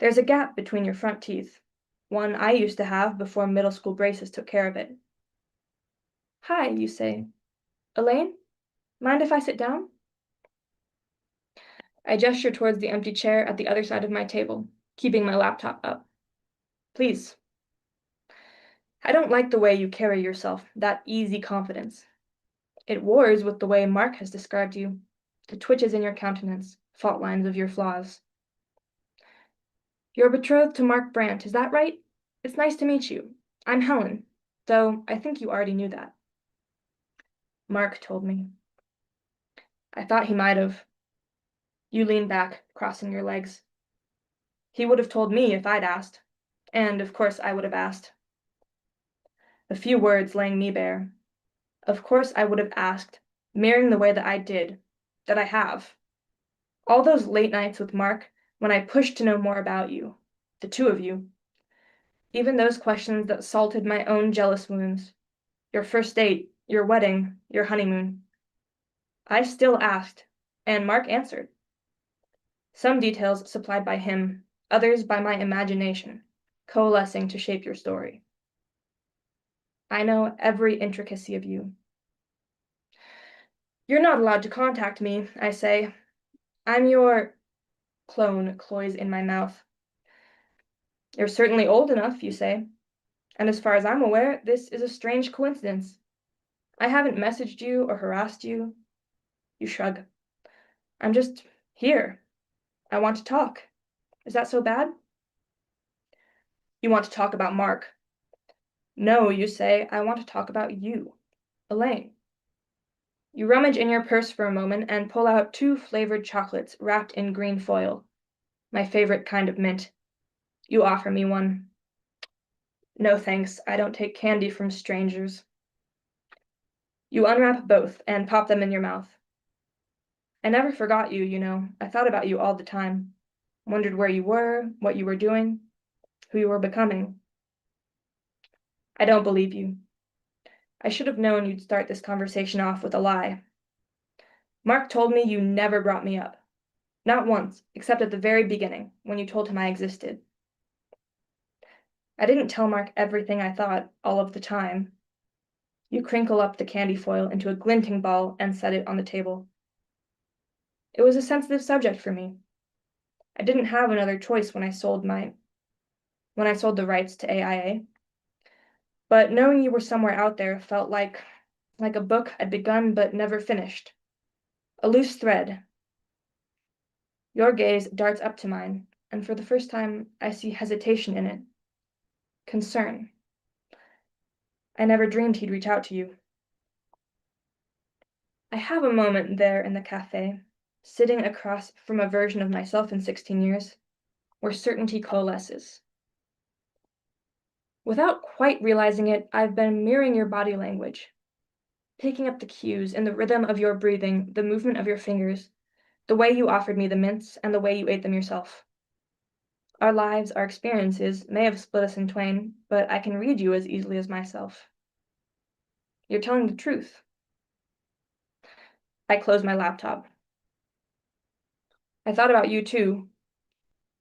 There's a gap between your front teeth, one I used to have before middle school braces took care of it. Hi, you say. Eliane, mind if I sit down? I gesture towards the empty chair at the other side of my table, keeping my laptop up. Please. I don't like the way you carry yourself, that easy confidence. It wars with the way Mark has described you, the twitches in your countenance, fault lines of your flaws. You're betrothed to Mark Brandt, is that right? It's nice to meet you. I'm Helen, though I think you already knew that. Mark told me. I thought he might have. You lean back, crossing your legs. He would have told me if I'd asked, and of course I would have asked. A few words laying me bare. Of course I would have asked, mirroring the way that I did, that I have. All those late nights with Mark, when I pushed to know more about you, the two of you. Even those questions that salted my own jealous wounds. Your first date, your wedding, your honeymoon. I still asked, and Mark answered. Some details supplied by him, others by my imagination, coalescing to shape your story. I know every intricacy of you. You're not allowed to contact me, I say. I'm your clone cloys in my mouth. You're certainly old enough, you say. And as far as I'm aware, this is a strange coincidence. I haven't messaged you or harassed you. You shrug. I'm just here. I want to talk. Is that so bad? You want to talk about Mark. No, you say, I want to talk about you, Eliane. You rummage in your purse for a moment and pull out 2 flavored chocolates wrapped in green foil. My favorite kind of mint. You offer me one. No thanks, I don't take candy from strangers. You unwrap both and pop them in your mouth. I never forgot you, you know. I thought about you all the time. Wondered where you were, what you were doing, who you were becoming. I don't believe you. I should have known you'd start this conversation off with a lie. Mark told me you never brought me up. Not once, except at the very beginning, when you told him I existed. I didn't tell Mark everything I thought all of the time. You crinkle up the candy foil into a glinting ball and set it on the table. It was a sensitive subject for me. I didn't have another choice when I sold the rights to AIA. But knowing you were somewhere out there felt like a book I'd begun but never finished. A loose thread. Your gaze darts up to mine, and for the first time I see hesitation in it. Concern. I never dreamed he'd reach out to you. I have a moment there in the cafe, sitting across from a version of myself in 16 years, where certainty coalesces. Without quite realizing it, I've been mirroring your body language, picking up the cues in the rhythm of your breathing, the movement of your fingers, the way you offered me the mints, and the way you ate them yourself. Our lives, our experiences may have split us in twain, but I can read you as easily as myself. You're telling the truth. I closed my laptop. I thought about you too.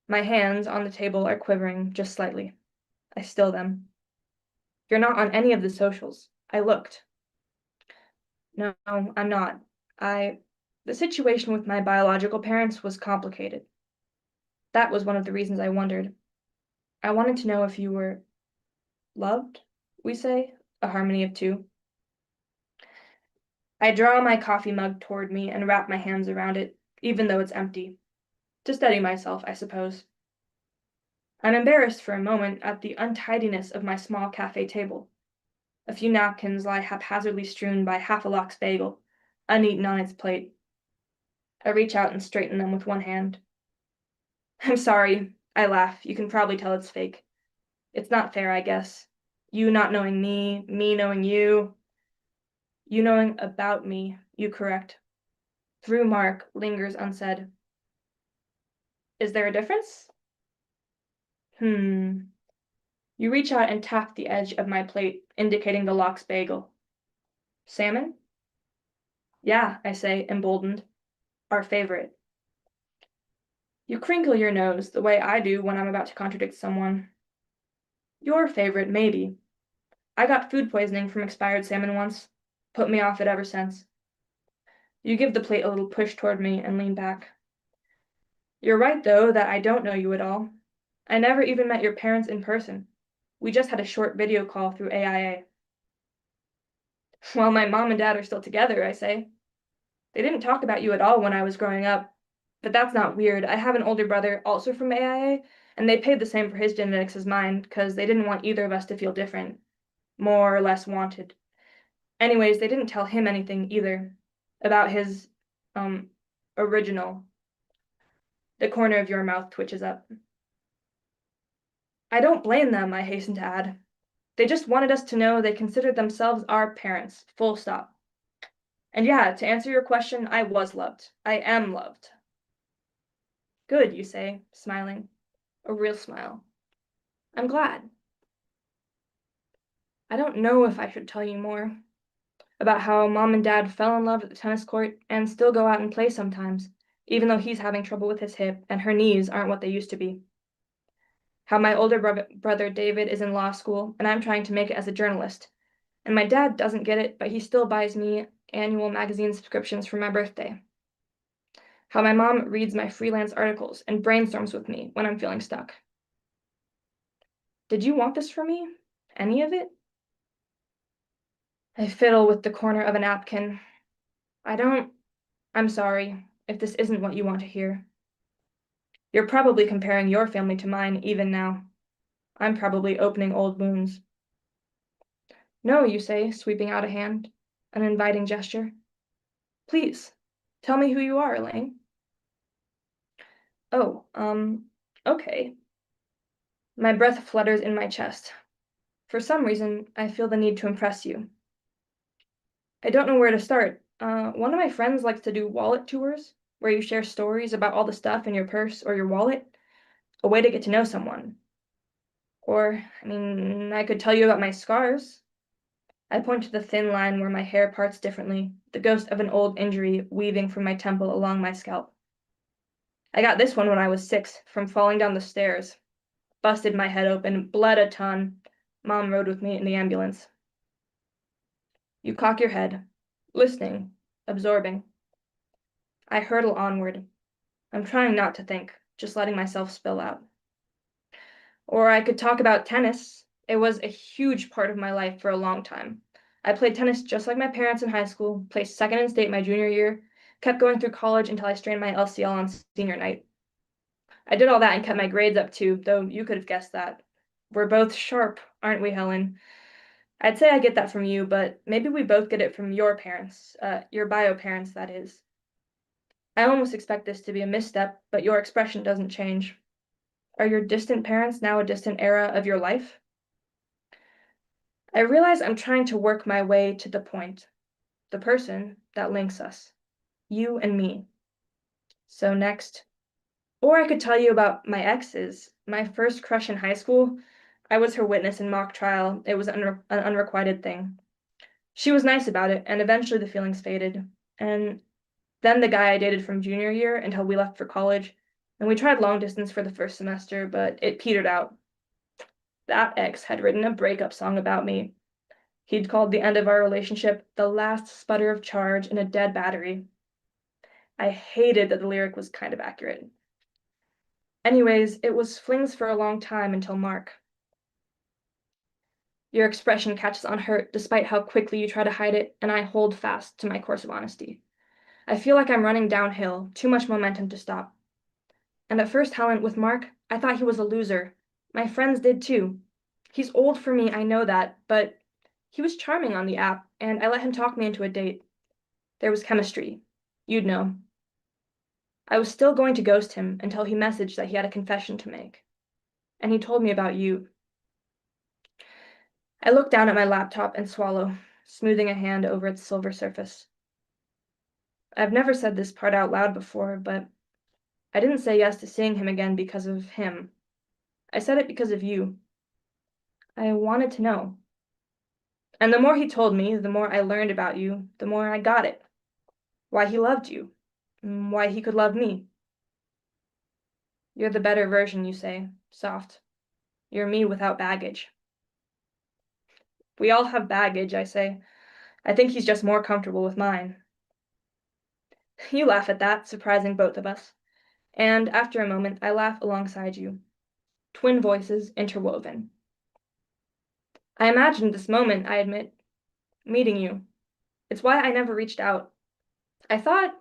My hands on the table are quivering just slightly. I still them. You're not on any of the socials. I looked. No, I'm not. The situation with my biological parents was complicated. That was one of the reasons I wondered. I wanted to know if you were loved, we say, a harmony of two. I draw my coffee mug toward me and wrap my hands around it, even though it's empty. To steady myself, I suppose. I'm embarrassed for a moment at the untidiness of my small cafe table. A few napkins lie haphazardly strewn by half a lox bagel, uneaten on its plate. I reach out and straighten them with one hand. I'm sorry, I laugh. You can probably tell it's fake. It's not fair, I guess. You not knowing me knowing you. You knowing about me, you correct. Through Mark lingers unsaid. Is there a difference? You reach out and tap the edge of my plate, indicating the lox bagel. Salmon? Yeah, I say, emboldened. Our favorite. You crinkle your nose the way I do when I'm about to contradict someone. Your favorite, maybe. I got food poisoning from expired salmon once. Put me off it ever since. You give the plate a little push toward me and lean back. You're right, though, that I don't know you at all. I never even met your parents in person. We just had a short video call through AIA. Well, my mom and dad are still together, I say. They didn't talk about you at all when I was growing up. But that's not weird. I have an older brother, also from AIA, and they paid the same for his genetics as mine, because they didn't want either of us to feel different. More or less wanted. Anyways, they didn't tell him anything either. About his, original. The corner of your mouth twitches up. I don't blame them, I hasten to add. They just wanted us to know they considered themselves our parents, full stop. And yeah, to answer your question, I was loved. I am loved. Good, you say, smiling. A real smile. I'm glad. I don't know if I should tell you more. About how Mom and Dad fell in love at the tennis court and still go out and play sometimes, even though he's having trouble with his hip and her knees aren't what they used to be. How my older brother David is in law school and I'm trying to make it as a journalist. And my dad doesn't get it, but he still buys me annual magazine subscriptions for my birthday. How my mom reads my freelance articles and brainstorms with me when I'm feeling stuck. Did you want this for me? Any of it? I fiddle with the corner of a napkin. I'm sorry if this isn't what you want to hear. You're probably comparing your family to mine even now. I'm probably opening old wounds. No, you say, sweeping out a hand, an inviting gesture. Please, tell me who you are, Elaine. Oh, okay. My breath flutters in my chest. For some reason, I feel the need to impress you. I don't know where to start. One of my friends likes to do wallet tours, where you share stories about all the stuff in your purse or your wallet, a way to get to know someone. Or, I could tell you about my scars. I point to the thin line where my hair parts differently, the ghost of an old injury weaving from my temple along my scalp. I got this one when I was 6, from falling down the stairs. Busted my head open, bled a ton. Mom rode with me in the ambulance. You cock your head, listening, absorbing. I hurtle onward. I'm trying not to think, just letting myself spill out. Or I could talk about tennis. It was a huge part of my life for a long time. I played tennis just like my parents in high school, placed second in state my junior year, kept going through college until I strained my LCL on senior night. I did all that and kept my grades up too, though you could have guessed that. We're both sharp, aren't we, Helen? I'd say I get that from you, but maybe we both get it from your parents, your bio parents, that is. I almost expect this to be a misstep, but your expression doesn't change. Are your distant parents now a distant era of your life? I realize I'm trying to work my way to the point, the person that links us, you and me. So next, or I could tell you about my exes, My first crush in high school, I was her witness in mock trial. It was an unrequited thing. She was nice about it, and eventually the feelings faded. And then the guy I dated from junior year until we left for college, and we tried long distance for the first semester, but it petered out. That ex had written a breakup song about me. He'd called the end of our relationship the last sputter of charge in a dead battery. I hated that the lyric was kind of accurate. Anyways, it was flings for a long time until Mark. Your expression catches on hurt despite how quickly you try to hide it, and I hold fast to my course of honesty. I feel like I'm running downhill, too much momentum to stop. And at first, Helen, with Mark, I thought he was a loser. My friends did too. He's old for me, I know that, but he was charming on the app, and I let him talk me into a date. There was chemistry. You'd know. I was still going to ghost him until he messaged that he had a confession to make. And he told me about you. I look down at my laptop and swallow, smoothing a hand over its silver surface. I've never said this part out loud before, but I didn't say yes to seeing him again because of him. I said it because of you. I wanted to know. And the more he told me, the more I learned about you, the more I got it. Why he loved you. Why he could love me. You're the better version, you say, soft. You're me without baggage. We all have baggage, I say. I think he's just more comfortable with mine. You laugh at that, surprising both of us. And after a moment, I laugh alongside you. Twin voices interwoven. I imagined this moment, I admit, meeting you. It's why I never reached out. I thought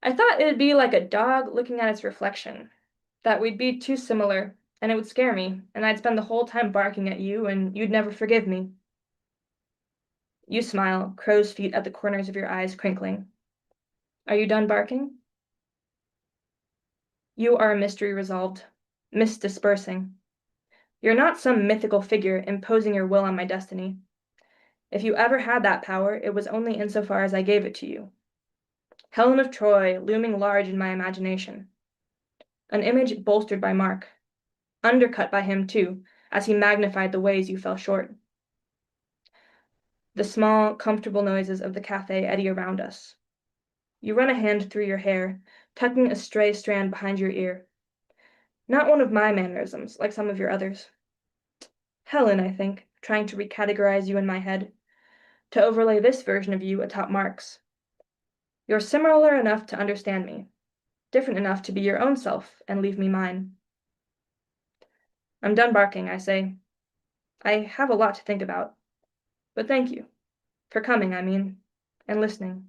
it'd be like a dog looking at its reflection, that we'd be too similar, and it would scare me, and I'd spend the whole time barking at you, and you'd never forgive me. You smile, crow's feet at the corners of your eyes crinkling. Are you done barking? You are a mystery resolved, misdispersing. You're not some mythical figure imposing your will on my destiny. If you ever had that power, it was only insofar as I gave it to you. Helen of Troy, looming large in my imagination. An image bolstered by Mark, undercut by him too, as he magnified the ways you fell short. The small, comfortable noises of the cafe eddy around us. You run a hand through your hair, tucking a stray strand behind your ear. Not one of my mannerisms, like some of your others. Helen, I think, trying to recategorize you in my head, to overlay this version of you atop Mark's. You're similar enough to understand me, different enough to be your own self and leave me mine. I'm done barking, I say. I have a lot to think about. But thank you. For coming, I mean, and listening.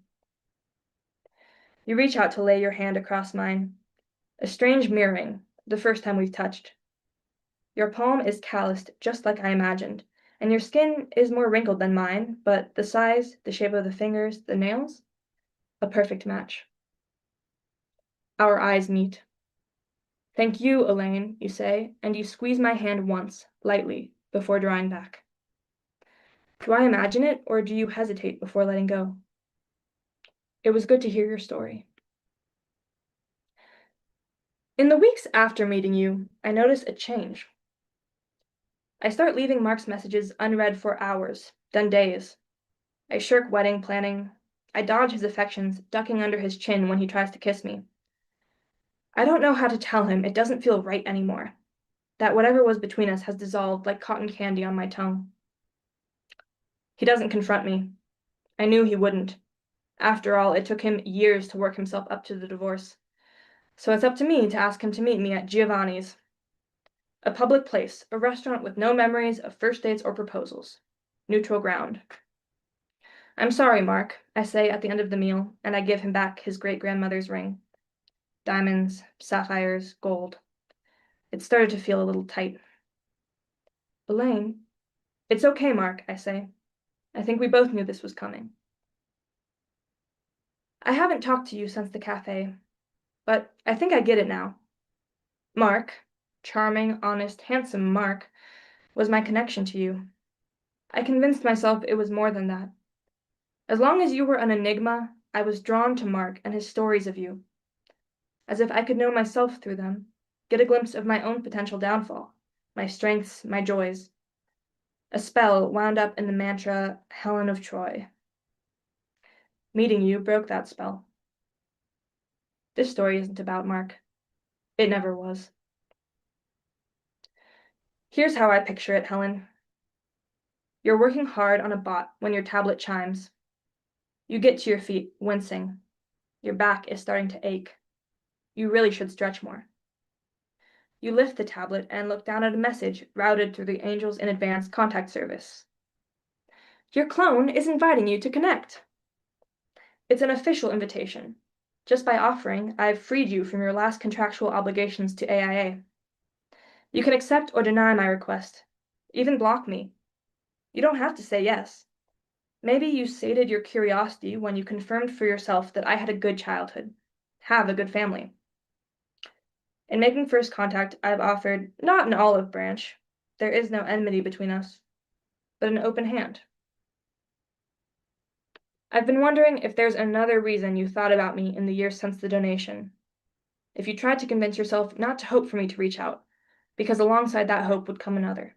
You reach out to lay your hand across mine. A strange mirroring, the first time we've touched. Your palm is calloused just like I imagined, and your skin is more wrinkled than mine, but the size, the shape of the fingers, the nails, a perfect match. Our eyes meet. Thank you, Eliane, you say, and you squeeze my hand once, lightly, before drawing back. Do I imagine it, or do you hesitate before letting go? It was good to hear your story. In the weeks after meeting you, I notice a change. I start leaving Mark's messages unread for hours, then days. I shirk wedding planning. I dodge his affections, ducking under his chin when he tries to kiss me. I don't know how to tell him it doesn't feel right anymore, that whatever was between us has dissolved like cotton candy on my tongue. He doesn't confront me. I knew he wouldn't. After all, it took him years to work himself up to the divorce. So it's up to me to ask him to meet me at Giovanni's. A public place, a restaurant with no memories of first dates or proposals. Neutral ground. I'm sorry, Mark, I say at the end of the meal, and I give him back his great-grandmother's ring. Diamonds, sapphires, gold. It started to feel a little tight. Eliane, it's okay, Mark, I say. I think we both knew this was coming. I haven't talked to you since the cafe, but I think I get it now. Mark, charming, honest, handsome Mark, was my connection to you. I convinced myself it was more than that. As long as you were an enigma, I was drawn to Mark and his stories of you, as if I could know myself through them, get a glimpse of my own potential downfall, my strengths, my joys. A spell wound up in the mantra, Helen of Troy. Meeting you broke that spell. This story isn't about Mark. It never was. Here's how I picture it, Helen. You're working hard on a bot when your tablet chimes. You get to your feet, wincing. Your back is starting to ache. You really should stretch more. You lift the tablet and look down at a message routed through the Angels in Advance contact service. Your clone is inviting you to connect. It's an official invitation. Just by offering, I've freed you from your last contractual obligations to AIA. You can accept or deny my request, even block me. You don't have to say yes. Maybe you sated your curiosity when you confirmed for yourself that I had a good childhood, have a good family. In making first contact, I've offered not an olive branch, there is no enmity between us, but an open hand. I've been wondering if there's another reason you thought about me in the years since the donation. If you tried to convince yourself not to hope for me to reach out, because alongside that hope would come another.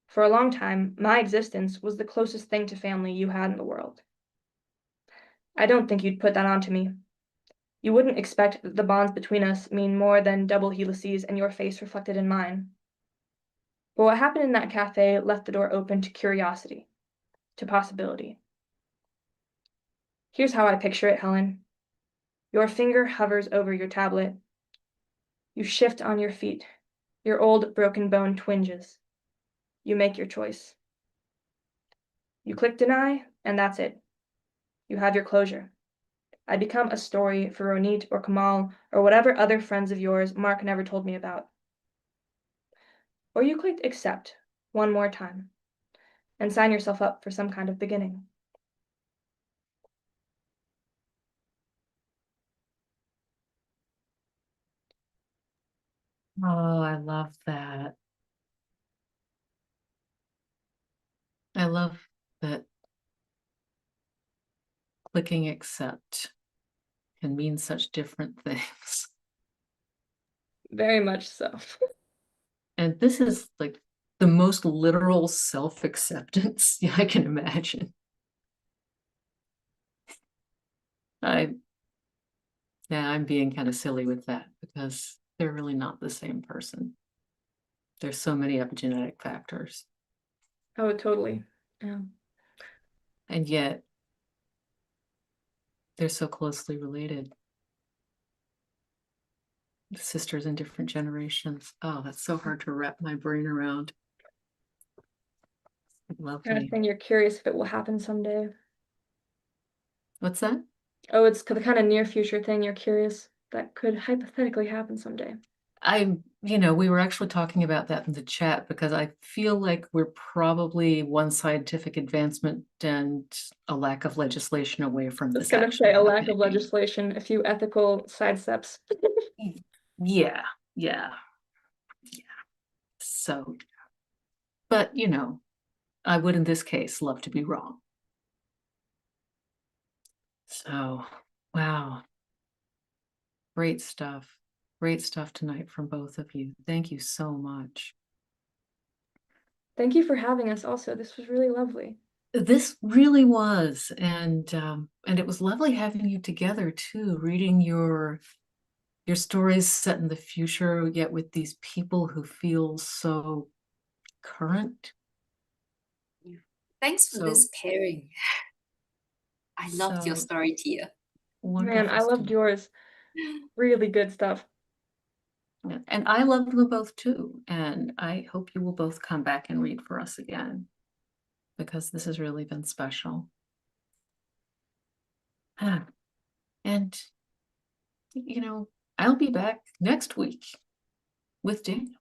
For a long time, my existence was the closest thing to family you had in the world. I don't think you'd put that onto me. You wouldn't expect that the bonds between us mean more than double helices and your face reflected in mine. But what happened in that cafe left the door open to curiosity, to possibility. Here's how I picture it, Helen. Your finger hovers over your tablet. You shift on your feet. Your old broken bone twinges. You make your choice. You click deny, and that's it. You have your closure. I become a story for Ronit or Kamal or whatever other friends of yours Mark never told me about. Or you clicked accept one more time and sign yourself up for some kind of beginning. Oh, I love that. I love that clicking accept can mean such different things. Very much so. And this is like the most literal self-acceptance I can imagine. I'm being kind of silly with that because they're really not the same person. There's so many epigenetic factors. Oh, totally. Yeah. And yet they're so closely related. Sisters in different generations. Oh, that's so hard to wrap my brain around. Lovely. And you're curious if it will happen someday. What's that? Oh, it's the kind of near future thing you're curious that could hypothetically happen someday. We were actually talking about that in the chat because I feel like we're probably one scientific advancement and a lack of legislation away from I was this going to actually say a lack of happening. legislation, a few ethical sidesteps. Yeah. So, but I would in this case love to be wrong. So, wow. Great stuff. Great stuff tonight from both of you. Thank you so much. Thank you for having us also. This was really lovely. This really was, and it was lovely having you together too, reading your stories set in the future, yet with these people who feel so current. Thanks for this pairing. I loved your story, Tia. Man, I loved yours. Really good stuff. And I loved them both too. And I hope you will both come back and read for us again, because this has really been special. And, I'll be back next week with Daniel.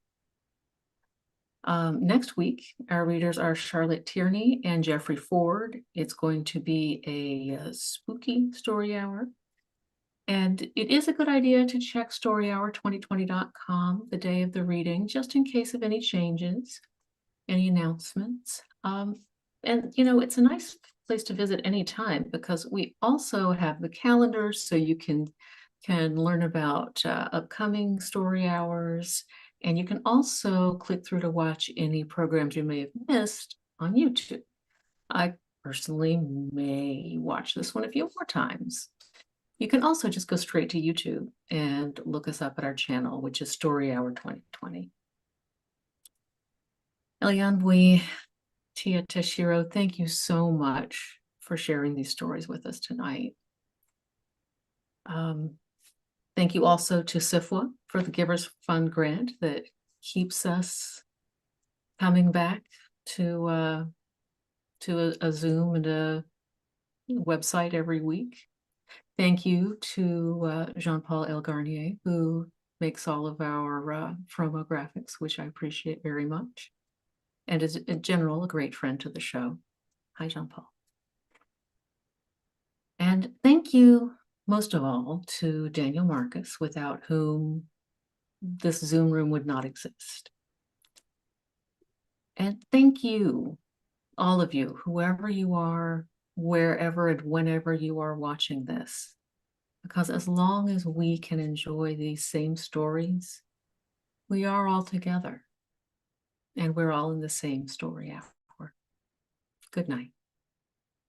Next week, our readers are Charlotte Tierney and Jeffrey Ford. It's going to be a spooky story hour. And it is a good idea to check storyhour2020.com the day of the reading, just in case of any changes, any announcements. And, it's a nice place to visit anytime because we also have the calendars, so you can can learn about upcoming story hours, and you can also click through to watch any programs you may have missed on YouTube. I personally may watch this one a few more times. You can also just go straight to YouTube and look us up at our channel, which is Story Hour 2020. Eliane Boey, Tia Tashiro, thank you so much for sharing these stories with us tonight. Thank you also to SIFWA for the Givers Fund grant that keeps us coming back to a Zoom and a website every week. Thank you to Jean-Paul El Garnier, who makes all of our promo graphics, which I appreciate very much, and is in general a great friend to the show. Hi, Jean-Paul. And thank you most of all to Daniel Marcus, without whom this Zoom room would not exist. And thank you, all of you, whoever you are, wherever and whenever you are watching this, because as long as we can enjoy these same stories, we are all together and we're all in the same story hour. Good night.